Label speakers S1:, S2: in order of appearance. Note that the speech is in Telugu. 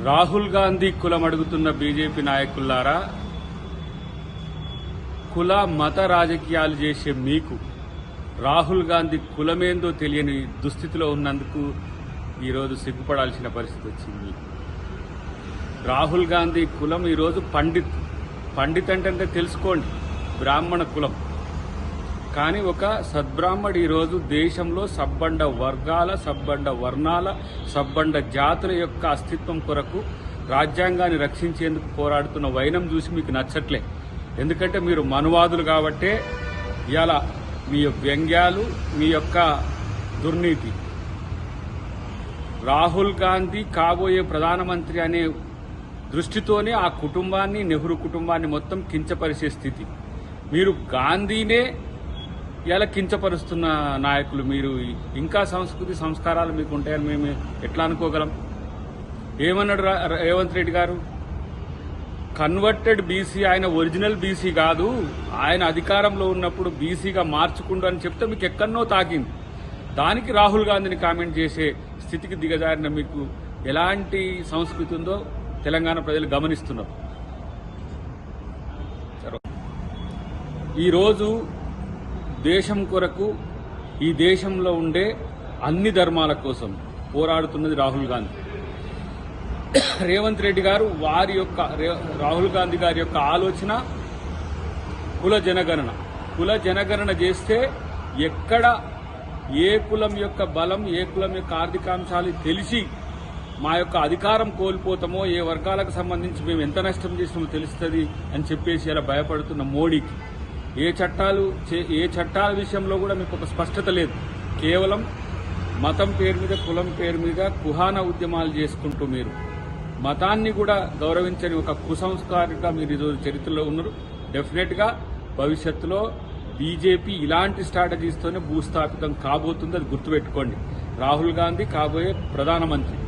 S1: రాహుల్ గాంధీ కులం అడుగుతున్న బీజేపీ నాయకులారా, కుల మత రాజకీయాలు చేసే మీకు రాహుల్ గాంధీ కులమేందో తెలియని దుస్థితిలో ఉన్నందుకు ఈరోజు సిగ్గుపడాల్సిన పరిస్థితి వచ్చింది. రాహుల్ గాంధీ కులం ఈరోజు పండిత్ అంటే తెలుసుకోండి, బ్రాహ్మణ కులం. కానీ ఒక సద్బ్రాహ్మడు ఈరోజు దేశంలో సబ్బండ వర్గాల, సబ్బండ వర్ణాల, సబ్బండ జాతుల యొక్క అస్తిత్వం కొరకు రాజ్యాంగాన్ని రక్షించేందుకు పోరాడుతున్న వైనం చూసి మీకు నచ్చట్లే. ఎందుకంటే మీరు మనువాదులు కాబట్టే ఇవాళ మీ వ్యంగ్యాలు, మీ యొక్క దుర్నీతి. రాహుల్ గాంధీ కాబోయే ప్రధానమంత్రి అనే దృష్టితోనే ఆ కుటుంబాన్ని, నెహ్రూ కుటుంబాన్ని మొత్తం కించపరిచే స్థితి. మీరు గాంధీనే ఇలా కించపరుస్తున్న నాయకులు. మీరు ఇంకా సంస్కృతి సంస్కారాలు మీకు ఉంటాయని మేము ఎట్లా అనుకోగలం? ఏమన్నాడు రేవంత్ రెడ్డి గారు? కన్వర్టెడ్ బీసీ, ఆయన ఒరిజినల్ బీసీ కాదు, ఆయన అధికారంలో ఉన్నప్పుడు బీసీగా మార్చుకుండు అని చెప్తే మీకు ఎక్కడనో తాకింది. దానికి రాహుల్ గాంధీని కామెంట్ చేసే స్థితికి దిగజారిన మీకు ఎలాంటి సంస్కృతి ఉందో తెలంగాణ ప్రజలు గమనిస్తున్నారు. ఈరోజు దేశం కొరకు, ఈ దేశంలో ఉండే అన్ని ధర్మాల కోసం పోరాడుతున్నది రాహుల్ గాంధీ. రేవంత్ రెడ్డి గారు రాహుల్ గాంధీ గారి యొక్క ఆలోచన కుల జనగణన చేస్తే ఎక్కడ ఏ కులం యొక్క బలం, ఏ కులం యొక్క ఆర్థికాంశాలు తెలిసి మా యొక్క అధికారం కోల్పోతామో, ఏ వర్గాలకు సంబంధించి మేము ఎంత నష్టం చేసినామో తెలుస్తుంది అని చెప్పేసి అలా భయపడుతున్న మోడీకి ఏ చట్టాల విషయంలో కూడా మీకు ఒక స్పష్టత లేదు. కేవలం మతం పేరు మీద, కులం పేరు మీద కుహాన ఉద్యమాలు చేసుకుంటూ మీరు మతాన్ని కూడా గౌరవించని ఒక కుసంస్కారిగా మీరు ఈరోజు చరిత్రలో ఉన్నారు. డెఫినెట్గా భవిష్యత్తులో బీజేపీ ఇలాంటి స్ట్రాటజీస్తోనే భూస్థాపితం కాబోతుంది. అది గుర్తుపెట్టుకోండి. రాహుల్ గాంధీ కాబోయే ప్రధానమంత్రి.